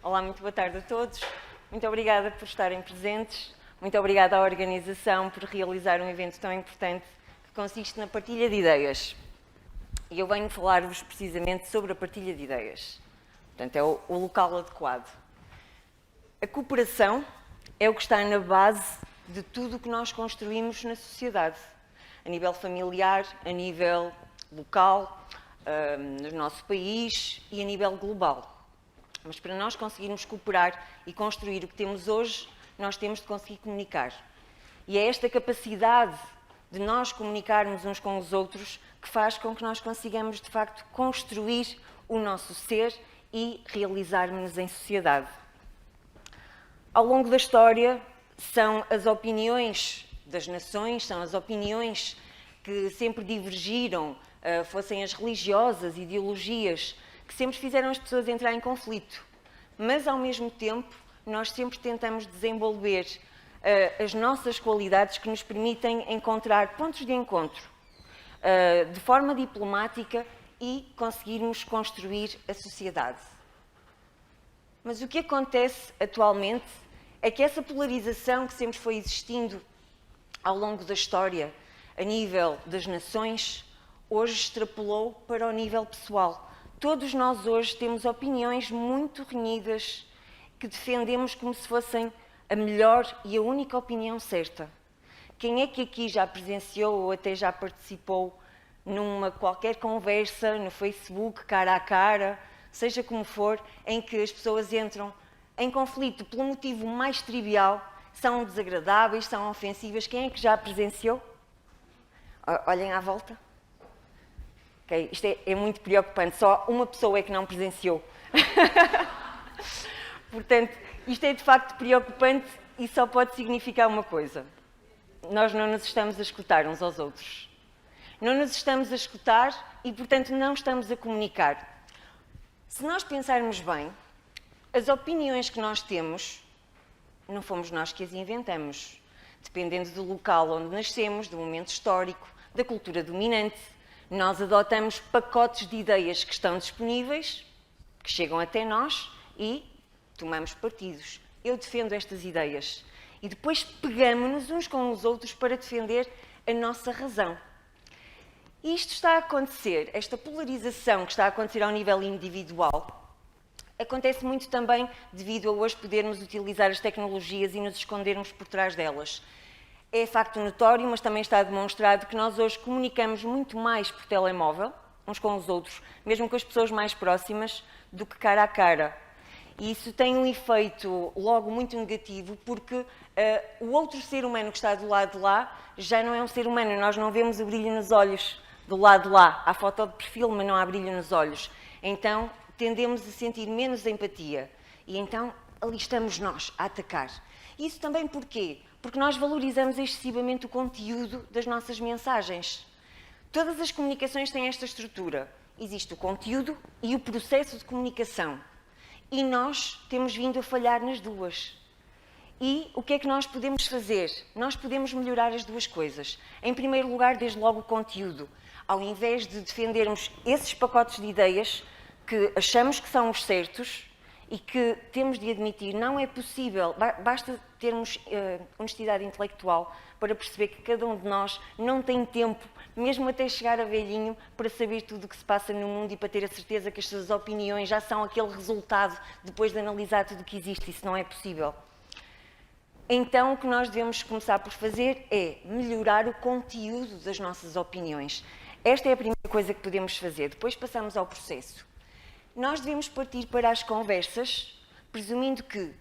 Olá, muito boa tarde a todos. Muito obrigada por estarem presentes. Muito obrigada à organização por realizar um evento tão importante que consiste na partilha de ideias. E eu venho falar-vos precisamente sobre a partilha de ideias. Portanto, é o local adequado. A cooperação é o que está na base de tudo o que nós construímos na sociedade. A nível familiar, a nível local, no nosso país e a nível global. Mas para nós conseguirmos cooperar e construir o que temos hoje, nós temos de conseguir comunicar. E é esta capacidade de nós comunicarmos uns com os outros que faz com que nós consigamos, de facto, construir o nosso ser e realizarmos-nos em sociedade. Ao longo da história, são as opiniões das nações, são as opiniões que sempre divergiram, fossem as religiosas, ideologias, que sempre fizeram as pessoas entrar em conflito. Mas, ao mesmo tempo, nós sempre tentamos desenvolver as nossas qualidades que nos permitem encontrar pontos de encontro de forma diplomática e conseguirmos construir a sociedade. Mas o que acontece atualmente é que essa polarização que sempre foi existindo ao longo da história, a nível das nações, hoje extrapolou para o nível pessoal. Todos nós hoje temos opiniões muito renhidas que defendemos como se fossem a melhor e a única opinião certa. Quem é que aqui já presenciou ou até já participou numa qualquer conversa no Facebook, cara a cara, seja como for, em que as pessoas entram em conflito pelo motivo mais trivial, são desagradáveis, são ofensivas? Quem é que já presenciou? Olhem à volta. Okay, isto é muito preocupante, só uma pessoa é que não presenciou. Portanto, isto é de facto preocupante e só pode significar uma coisa. Nós não nos estamos a escutar uns aos outros. Não nos estamos a escutar e, portanto, não estamos a comunicar. Se nós pensarmos bem, as opiniões que nós temos, não fomos nós que as inventamos. Dependendo do local onde nascemos, do momento histórico, da cultura dominante, nós adotamos pacotes de ideias que estão disponíveis, que chegam até nós e tomamos partidos. Eu defendo estas ideias. E depois pegamo-nos uns com os outros para defender a nossa razão. E isto está a acontecer, esta polarização que está a acontecer ao nível individual, acontece muito também devido a hoje podermos utilizar as tecnologias e nos escondermos por trás delas. É facto notório, mas também está demonstrado que nós hoje comunicamos muito mais por telemóvel, uns com os outros, mesmo com as pessoas mais próximas, do que cara a cara. E isso tem um efeito logo muito negativo, porque o outro ser humano que está do lado de lá já não é um ser humano. Nós não vemos o brilho nos olhos do lado de lá. Há foto de perfil, mas não há brilho nos olhos. Então, tendemos a sentir menos empatia. E então, ali estamos nós a atacar. Isso também porquê? Porque nós valorizamos excessivamente o conteúdo das nossas mensagens. Todas as comunicações têm esta estrutura. Existe o conteúdo e o processo de comunicação. E nós temos vindo a falhar nas duas. E o que é que nós podemos fazer? Nós podemos melhorar as duas coisas. Em primeiro lugar, desde logo o conteúdo. Ao invés de defendermos esses pacotes de ideias que achamos que são os certos e que temos de admitir, não é possível, basta termos honestidade intelectual para perceber que cada um de nós não tem tempo, mesmo até chegar a velhinho, para saber tudo o que se passa no mundo e para ter a certeza que as suas opiniões já são aquele resultado depois de analisar tudo o que existe. Isso não é possível. Então, o que nós devemos começar por fazer é melhorar o conteúdo das nossas opiniões. Esta é a primeira coisa que podemos fazer. Depois passamos ao processo. Nós devemos partir para as conversas, presumindo que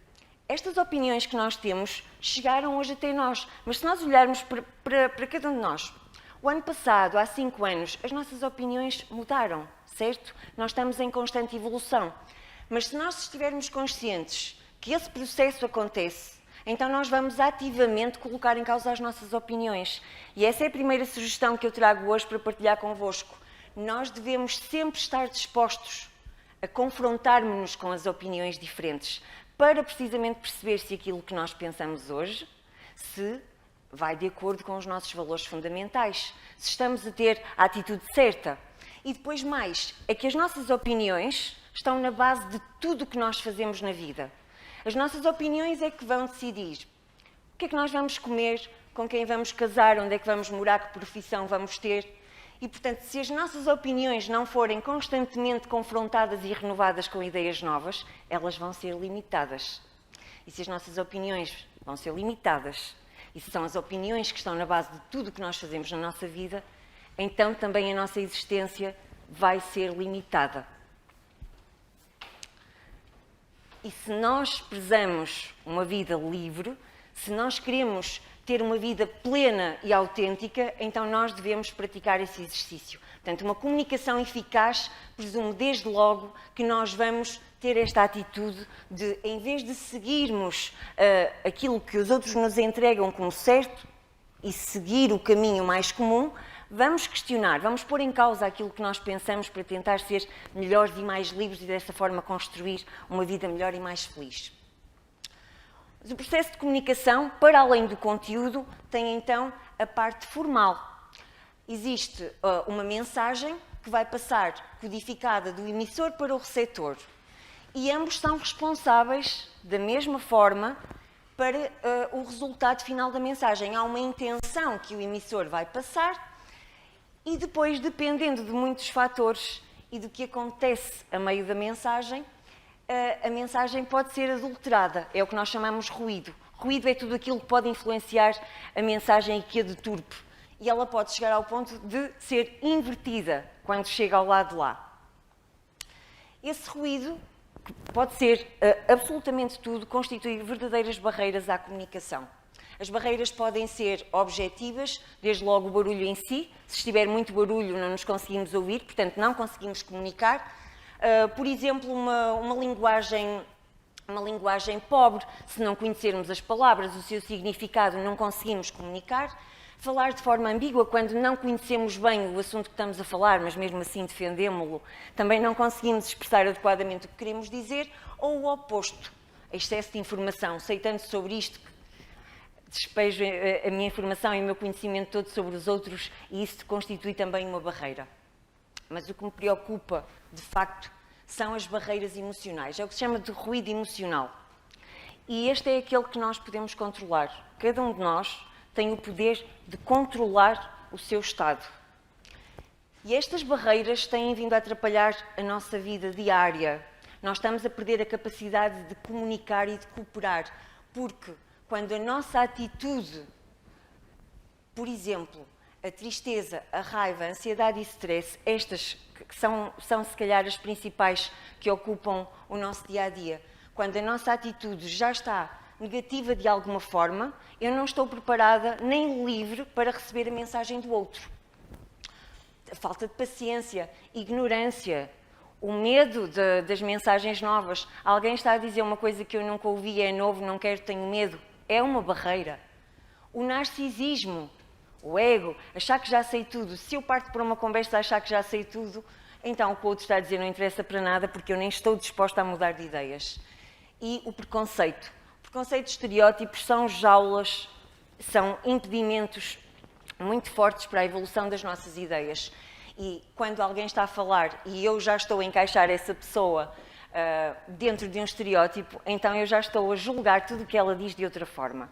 estas opiniões que nós temos chegaram hoje até nós. Mas se nós olharmos para cada um de nós, o ano passado, há 5 anos, as nossas opiniões mudaram, certo? Nós estamos em constante evolução. Mas se nós estivermos conscientes que esse processo acontece, então nós vamos ativamente colocar em causa as nossas opiniões. E essa é a primeira sugestão que eu trago hoje para partilhar convosco. Nós devemos sempre estar dispostos a confrontarmos-nos com as opiniões diferentes, para precisamente perceber se aquilo que nós pensamos hoje se vai de acordo com os nossos valores fundamentais, se estamos a ter a atitude certa. E depois mais, é que as nossas opiniões estão na base de tudo o que nós fazemos na vida. As nossas opiniões é que vão decidir o que é que nós vamos comer, com quem vamos casar, onde é que vamos morar, que profissão vamos ter. E, portanto, se as nossas opiniões não forem constantemente confrontadas e renovadas com ideias novas, elas vão ser limitadas. E se as nossas opiniões vão ser limitadas, e se são as opiniões que estão na base de tudo o que nós fazemos na nossa vida, então também a nossa existência vai ser limitada. E se nós prezamos uma vida livre, se nós queremos ter uma vida plena e autêntica, então nós devemos praticar esse exercício. Portanto, uma comunicação eficaz presume desde logo que nós vamos ter esta atitude de, em vez de seguirmos aquilo que os outros nos entregam como certo e seguir o caminho mais comum, vamos questionar, vamos pôr em causa aquilo que nós pensamos para tentar ser melhores e mais livres e dessa forma construir uma vida melhor e mais feliz. Mas o processo de comunicação, para além do conteúdo, tem então a parte formal. Existe uma mensagem que vai passar codificada do emissor para o receptor. E ambos são responsáveis, da mesma forma, para o resultado final da mensagem. Há uma intenção que o emissor vai passar e depois, dependendo de muitos fatores e do que acontece a meio da mensagem, a mensagem pode ser adulterada. É o que nós chamamos ruído. Ruído é tudo aquilo que pode influenciar a mensagem e que a deturpe. E ela pode chegar ao ponto de ser invertida quando chega ao lado de lá. Esse ruído, que pode ser absolutamente tudo, constitui verdadeiras barreiras à comunicação. As barreiras podem ser objetivas, desde logo o barulho em si. Se estiver muito barulho, não nos conseguimos ouvir, portanto, não conseguimos comunicar. Por exemplo, uma linguagem pobre, se não conhecermos as palavras, o seu significado, não conseguimos comunicar. Falar de forma ambígua, quando não conhecemos bem o assunto que estamos a falar, mas mesmo assim defendemo-lo, também não conseguimos expressar adequadamente o que queremos dizer. Ou o oposto, excesso de informação, sei tanto sobre isto, despejo a minha informação e o meu conhecimento todo sobre os outros, e isso constitui também uma barreira. Mas o que me preocupa, de facto, são as barreiras emocionais. É o que se chama de ruído emocional. E este é aquele que nós podemos controlar. Cada um de nós tem o poder de controlar o seu estado. E estas barreiras têm vindo a atrapalhar a nossa vida diária. Nós estamos a perder a capacidade de comunicar e de cooperar, porque quando a nossa atitude, por exemplo, a tristeza, a raiva, a ansiedade e stress, estas que são se calhar as principais que ocupam o nosso dia-a-dia, quando a nossa atitude já está negativa de alguma forma, eu não estou preparada nem livre para receber a mensagem do outro. A falta de paciência, ignorância, o medo das mensagens novas. Alguém está a dizer uma coisa que eu nunca ouvi, é novo, não quero, tenho medo. É uma barreira. O narcisismo, o ego, achar que já sei tudo. Se eu parto para uma conversa a achar que já sei tudo, então o que o outro está a dizer não interessa para nada porque eu nem estou disposta a mudar de ideias. E o preconceito. Preconceito e estereótipos são jaulas, são impedimentos muito fortes para a evolução das nossas ideias. E quando alguém está a falar e eu já estou a encaixar essa pessoa dentro de um estereótipo, então eu já estou a julgar tudo o que ela diz de outra forma.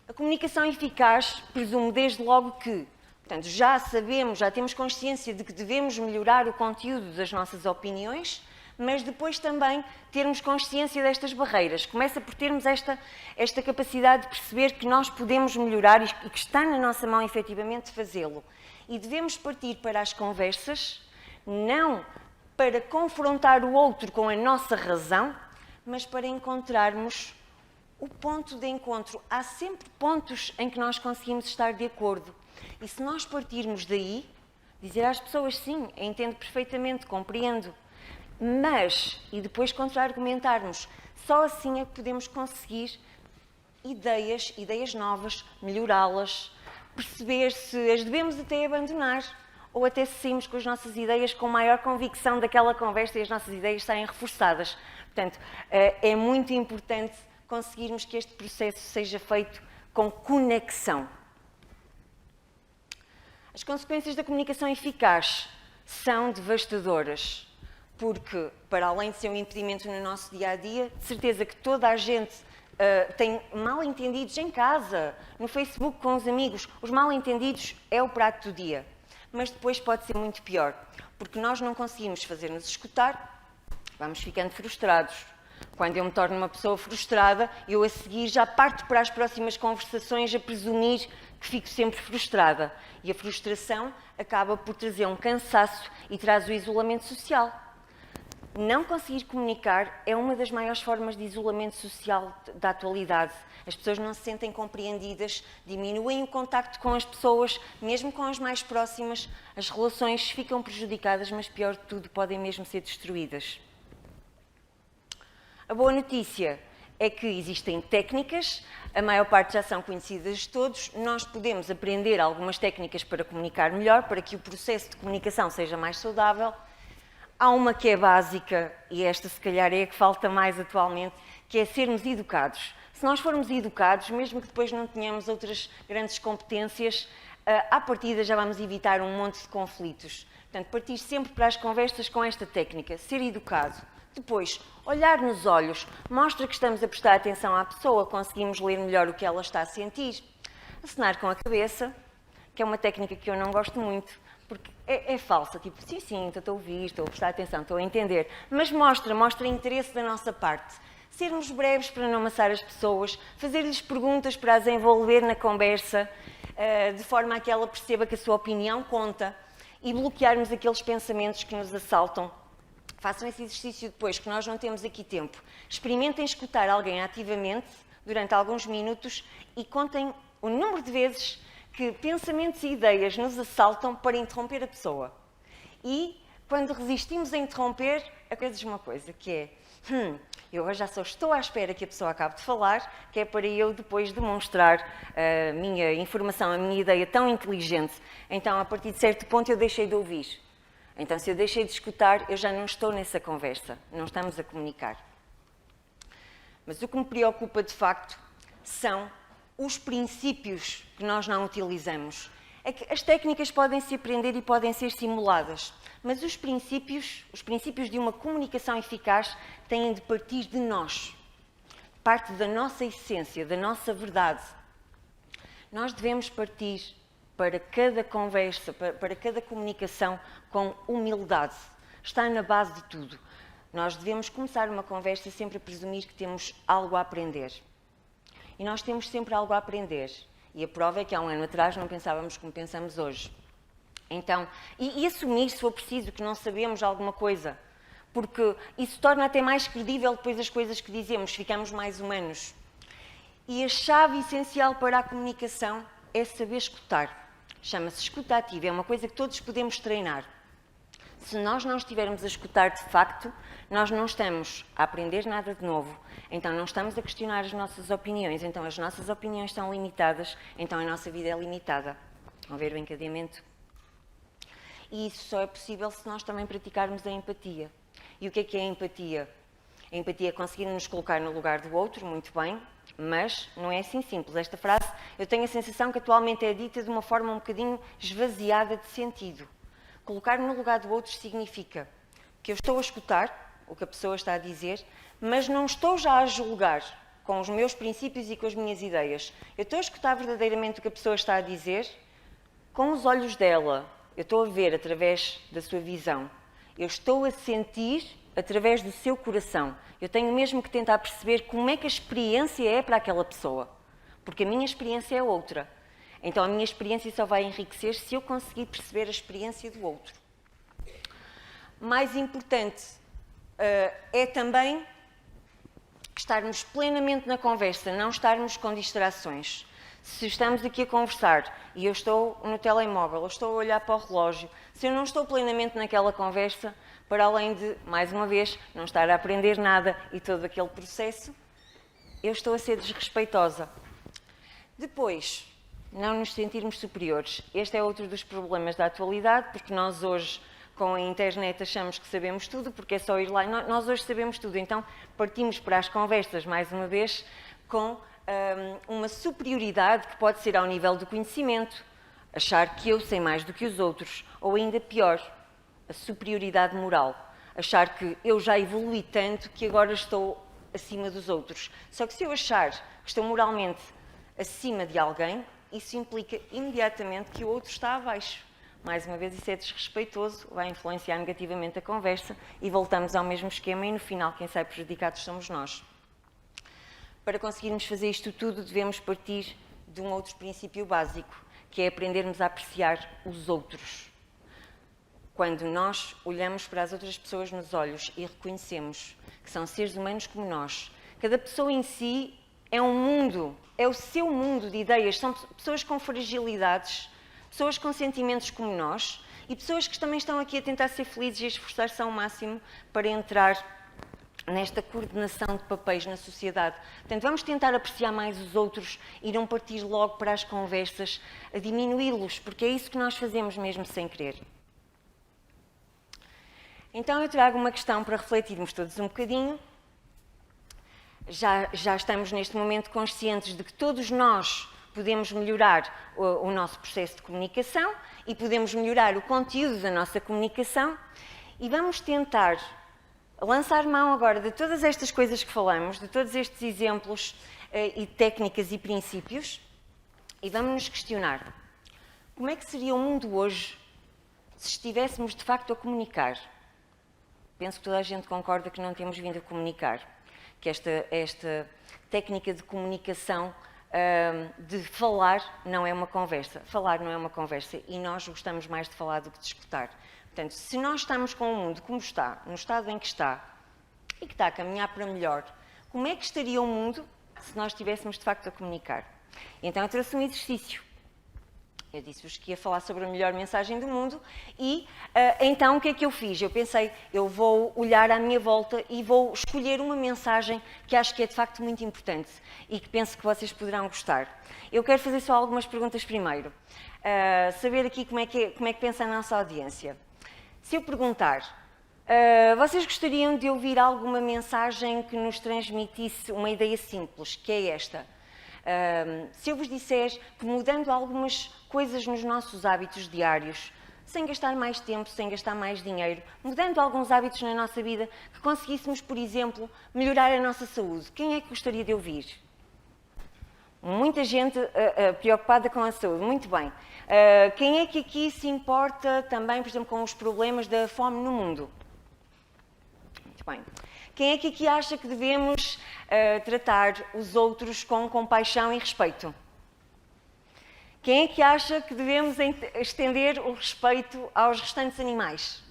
A comunicação eficaz presume desde logo que, portanto, já sabemos, já temos consciência de que devemos melhorar o conteúdo das nossas opiniões, mas depois também termos consciência destas barreiras. Começa por termos esta capacidade de perceber que nós podemos melhorar e que está na nossa mão efetivamente fazê-lo. E devemos partir para as conversas, não para confrontar o outro com a nossa razão, mas para encontrarmos o ponto de encontro. Há sempre pontos em que nós conseguimos estar de acordo. E se nós partirmos daí, dizer às pessoas, sim, entendo perfeitamente, compreendo, mas, e depois contra-argumentarmos, só assim é que podemos conseguir ideias novas, melhorá-las, perceber se as devemos até abandonar ou até se saímos com as nossas ideias com maior convicção daquela conversa e as nossas ideias saem reforçadas. Portanto, é muito importante conseguirmos que este processo seja feito com conexão. As consequências da comunicação eficaz são devastadoras, porque, para além de ser um impedimento no nosso dia-a-dia, de certeza que toda a gente tem mal-entendidos em casa, no Facebook com os amigos. Os mal-entendidos é o prato do dia. Mas depois pode ser muito pior, porque nós não conseguimos fazer-nos escutar, vamos ficando frustrados. Quando eu me torno uma pessoa frustrada, eu a seguir já parto para as próximas conversações a presumir que fico sempre frustrada. E a frustração acaba por trazer um cansaço e traz o isolamento social. Não conseguir comunicar é uma das maiores formas de isolamento social da atualidade. As pessoas não se sentem compreendidas, diminuem o contacto com as pessoas, mesmo com as mais próximas, as relações ficam prejudicadas, mas pior de tudo, podem mesmo ser destruídas. A boa notícia é que existem técnicas, a maior parte já são conhecidas de todos, nós podemos aprender algumas técnicas para comunicar melhor, para que o processo de comunicação seja mais saudável. Há uma que é básica, e esta se calhar é a que falta mais atualmente, que é sermos educados. Se nós formos educados, mesmo que depois não tenhamos outras grandes competências, à partida já vamos evitar um monte de conflitos. Portanto, partir sempre para as conversas com esta técnica, ser educado. Depois, olhar nos olhos, mostra que estamos a prestar atenção à pessoa, conseguimos ler melhor o que ela está a sentir. Acenar com a cabeça, que é uma técnica que eu não gosto muito, porque é falsa, tipo, sim, estou a ouvir, estou a prestar atenção, estou a entender, mas mostra interesse da nossa parte. Sermos breves para não amassar as pessoas, fazer-lhes perguntas para as envolver na conversa, de forma a que ela perceba que a sua opinião conta, e bloquearmos aqueles pensamentos que nos assaltam. Façam esse exercício depois, que nós não temos aqui tempo. Experimentem escutar alguém ativamente, durante alguns minutos, e contem o número de vezes que pensamentos e ideias nos assaltam para interromper a pessoa. E, quando resistimos a interromper, acontece uma coisa, que é eu já só estou à espera que a pessoa acabe de falar, que é para eu depois demonstrar a minha informação, a minha ideia tão inteligente. Então, a partir de certo ponto, eu deixei de ouvir. Então, se eu deixei de escutar, eu já não estou nessa conversa, não estamos a comunicar. Mas o que me preocupa, de facto, são os princípios que nós não utilizamos. É que as técnicas podem se aprender e podem ser simuladas, mas os princípios de uma comunicação eficaz têm de partir de nós, parte da nossa essência, da nossa verdade. Nós devemos partir para cada conversa, para cada comunicação com humildade. Está na base de tudo. Nós devemos começar uma conversa sempre a presumir que temos algo a aprender. E nós temos sempre algo a aprender. E a prova é que há um ano atrás não pensávamos como pensamos hoje. Então, e assumir, se for preciso, que não sabemos alguma coisa. Porque isso torna até mais credível depois as coisas que dizemos, ficamos mais humanos. E a chave essencial para a comunicação é saber escutar. Chama-se escuta ativa, é uma coisa que todos podemos treinar. Se nós não estivermos a escutar de facto, nós não estamos a aprender nada de novo. Então não estamos a questionar as nossas opiniões. Então as nossas opiniões são limitadas. Então a nossa vida é limitada. Vão ver o encadeamento? E isso só é possível se nós também praticarmos a empatia. E o que é a empatia? A empatia é conseguir nos colocar no lugar do outro, muito bem, mas não é assim simples. Esta frase, eu tenho a sensação que atualmente é dita de uma forma um bocadinho esvaziada de sentido. Colocar-me no lugar do outro significa que eu estou a escutar o que a pessoa está a dizer, mas não estou já a julgar com os meus princípios e com as minhas ideias. Eu estou a escutar verdadeiramente o que a pessoa está a dizer com os olhos dela. Eu estou a ver através da sua visão. Eu estou a sentir através do seu coração. Eu tenho mesmo que tentar perceber como é que a experiência é para aquela pessoa. Porque a minha experiência é outra. Então a minha experiência só vai enriquecer se eu conseguir perceber a experiência do outro. Mais importante é também estarmos plenamente na conversa, não estarmos com distrações. Se estamos aqui a conversar e eu estou no telemóvel, eu estou a olhar para o relógio, se eu não estou plenamente naquela conversa, para além de, mais uma vez, não estar a aprender nada e todo aquele processo, eu estou a ser desrespeitosa. Depois, não nos sentirmos superiores. Este é outro dos problemas da atualidade, porque nós hoje, com a internet, achamos que sabemos tudo, porque é só ir lá. Nós hoje sabemos tudo, então partimos para as conversas, mais uma vez, com uma superioridade que pode ser ao nível do conhecimento, achar que eu sei mais do que os outros, ou ainda pior, a superioridade moral. Achar que eu já evolui tanto que agora estou acima dos outros. Só que se eu achar que estou moralmente acima de alguém, isso implica imediatamente que o outro está abaixo. Mais uma vez, isso é desrespeitoso, vai influenciar negativamente a conversa e voltamos ao mesmo esquema e no final quem sai prejudicado somos nós. Para conseguirmos fazer isto tudo, devemos partir de um outro princípio básico, que é aprendermos a apreciar os outros. Quando nós olhamos para as outras pessoas nos olhos e reconhecemos que são seres humanos como nós, cada pessoa em si é um mundo, é o seu mundo de ideias, são pessoas com fragilidades, pessoas com sentimentos como nós e pessoas que também estão aqui a tentar ser felizes e a esforçar-se ao máximo para entrar nesta coordenação de papéis na sociedade. Portanto, vamos tentar apreciar mais os outros e não partir logo para as conversas a diminuí-los, porque é isso que nós fazemos mesmo sem querer. Então eu trago uma questão para refletirmos todos um bocadinho. Já estamos neste momento conscientes de que todos nós podemos melhorar o nosso processo de comunicação e podemos melhorar o conteúdo da nossa comunicação e vamos tentar lançar mão agora de todas estas coisas que falamos, de todos estes exemplos e técnicas e princípios e vamos nos questionar como é que seria o mundo hoje se estivéssemos de facto a comunicar. Penso que toda a gente concorda que não temos vindo a comunicar, que esta técnica de comunicação de falar não é uma conversa. Falar não é uma conversa e nós gostamos mais de falar do que de escutar. Portanto, se nós estamos com o mundo como está, no estado em que está e que está a caminhar para melhor, como é que estaria o mundo se nós estivéssemos de facto a comunicar? Então eu trouxe um exercício. Eu disse-vos que ia falar sobre a melhor mensagem do mundo e então o que é que eu fiz? Eu pensei, eu vou olhar à minha volta e vou escolher uma mensagem que acho que é de facto muito importante e que penso que vocês poderão gostar. Eu quero fazer só algumas perguntas primeiro. Saber aqui como é que pensa a nossa audiência. Se eu perguntar, vocês gostariam de ouvir alguma mensagem que nos transmitisse uma ideia simples, que é esta? Se eu vos disser que mudando algumas coisas nos nossos hábitos diários, sem gastar mais tempo, sem gastar mais dinheiro, mudando alguns hábitos na nossa vida, que conseguíssemos, por exemplo, melhorar a nossa saúde, quem é que gostaria de ouvir? Muita gente preocupada com a saúde, muito bem. Quem é que aqui se importa também, por exemplo, com os problemas da fome no mundo? Muito bem. Quem é que aqui acha que devemos tratar os outros com compaixão e respeito? Quem é que acha que devemos estender o respeito aos restantes animais?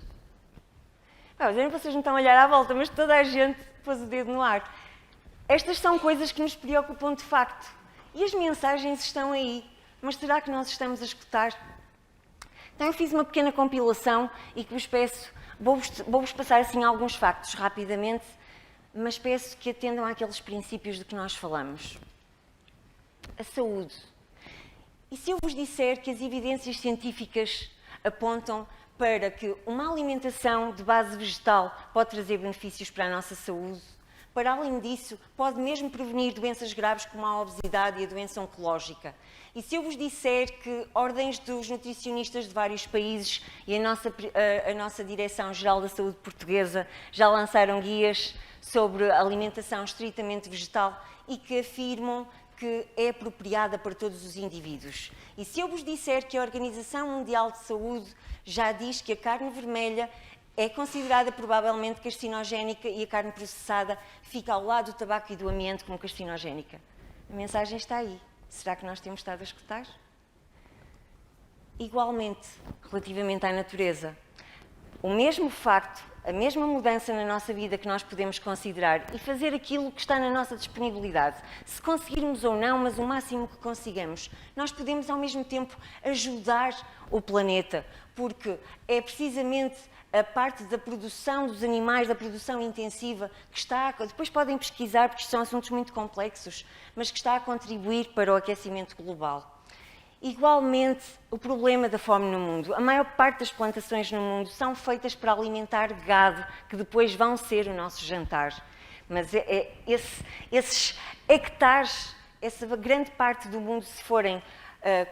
Vocês não estão a olhar à volta, mas toda a gente pôs o dedo no ar. Estas são coisas que nos preocupam de facto. E as mensagens estão aí, mas será que nós estamos a escutar? Então eu fiz uma pequena compilação e que vos peço, vou-vos passar assim alguns factos rapidamente, mas peço que atendam àqueles princípios de que nós falamos. A saúde. E se eu vos disser que as evidências científicas apontam para que uma alimentação de base vegetal pode trazer benefícios para a nossa saúde, para além disso, pode mesmo prevenir doenças graves como a obesidade e a doença oncológica. E se eu vos disser que ordens dos nutricionistas de vários países e a nossa Direção-Geral da Saúde Portuguesa já lançaram guias sobre alimentação estritamente vegetal e que afirmam que é apropriada para todos os indivíduos. E se eu vos disser que a Organização Mundial de Saúde já diz que a carne vermelha é considerada provavelmente carcinogénica e a carne processada fica ao lado do tabaco e do amianto como carcinogénica. A mensagem está aí. Será que nós temos estado a escutar? Igualmente, relativamente à natureza, o mesmo facto, a mesma mudança na nossa vida que nós podemos considerar e fazer aquilo que está na nossa disponibilidade, se conseguirmos ou não, mas o máximo que consigamos, nós podemos ao mesmo tempo ajudar o planeta, porque é precisamente a parte da produção dos animais, da produção intensiva, que está, depois podem pesquisar, porque são assuntos muito complexos, mas que está a contribuir para o aquecimento global. Igualmente, o problema da fome no mundo. A maior parte das plantações no mundo são feitas para alimentar gado, que depois vão ser o nosso jantar. Mas esses hectares, essa grande parte do mundo, se forem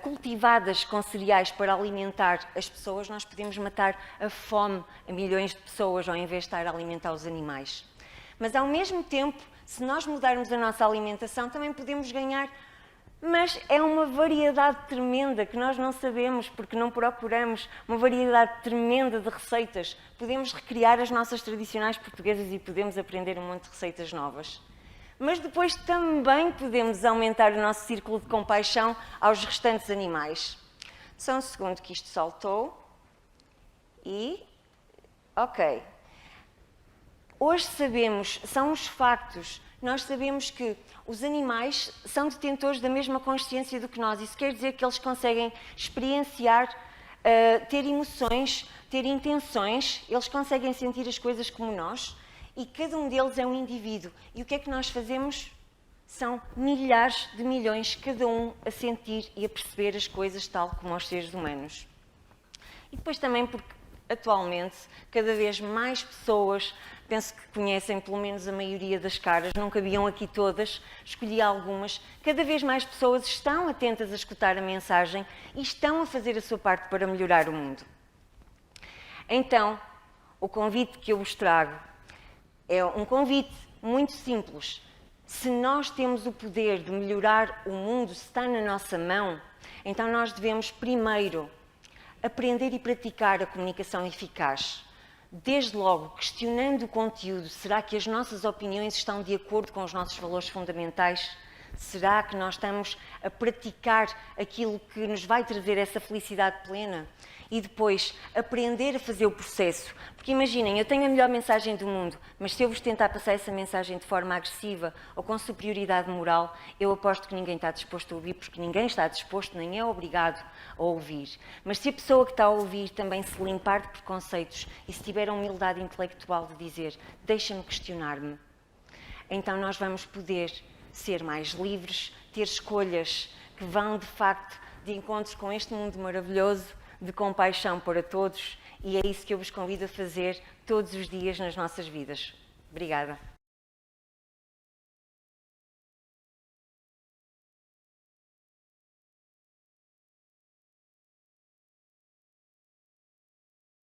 cultivadas com cereais para alimentar as pessoas, nós podemos matar a fome a milhões de pessoas ao invés de estar a alimentar os animais. Mas ao mesmo tempo, se nós mudarmos a nossa alimentação, também podemos ganhar. Mas é uma variedade tremenda que nós não sabemos porque não procuramos, uma variedade tremenda de receitas. Podemos recriar as nossas tradicionais portuguesas e podemos aprender um monte de receitas novas. Mas depois também podemos aumentar o nosso círculo de compaixão aos restantes animais. Só um segundo que isto saltou. E... ok. Hoje sabemos, são os factos, nós sabemos que os animais são detentores da mesma consciência do que nós. Isso quer dizer que eles conseguem experienciar, ter emoções, ter intenções, eles conseguem sentir as coisas como nós e cada um deles é um indivíduo. E o que é que nós fazemos? São milhares de milhões, cada um a sentir e a perceber as coisas tal como os seres humanos. E depois também porque atualmente, cada vez mais pessoas, penso que conhecem pelo menos a maioria das caras, não cabiam aqui todas, escolhi algumas, cada vez mais pessoas estão atentas a escutar a mensagem e estão a fazer a sua parte para melhorar o mundo. Então, o convite que eu vos trago é um convite muito simples. Se nós temos o poder de melhorar o mundo, se está na nossa mão, então nós devemos primeiro aprender e praticar a comunicação eficaz. Desde logo, questionando o conteúdo, será que as nossas opiniões estão de acordo com os nossos valores fundamentais? Será que nós estamos a praticar aquilo que nos vai trazer essa felicidade plena? E depois, aprender a fazer o processo. Porque imaginem, eu tenho a melhor mensagem do mundo, mas se eu vos tentar passar essa mensagem de forma agressiva ou com superioridade moral, eu aposto que ninguém está disposto a ouvir, porque ninguém está disposto, nem é obrigado a ouvir. Mas se a pessoa que está a ouvir também se limpar de preconceitos e se tiver a humildade intelectual de dizer, deixa-me questionar-me, então nós vamos poder ser mais livres, ter escolhas que vão de facto de encontro com este mundo maravilhoso, de compaixão para todos, e é isso que eu vos convido a fazer todos os dias nas nossas vidas. Obrigada.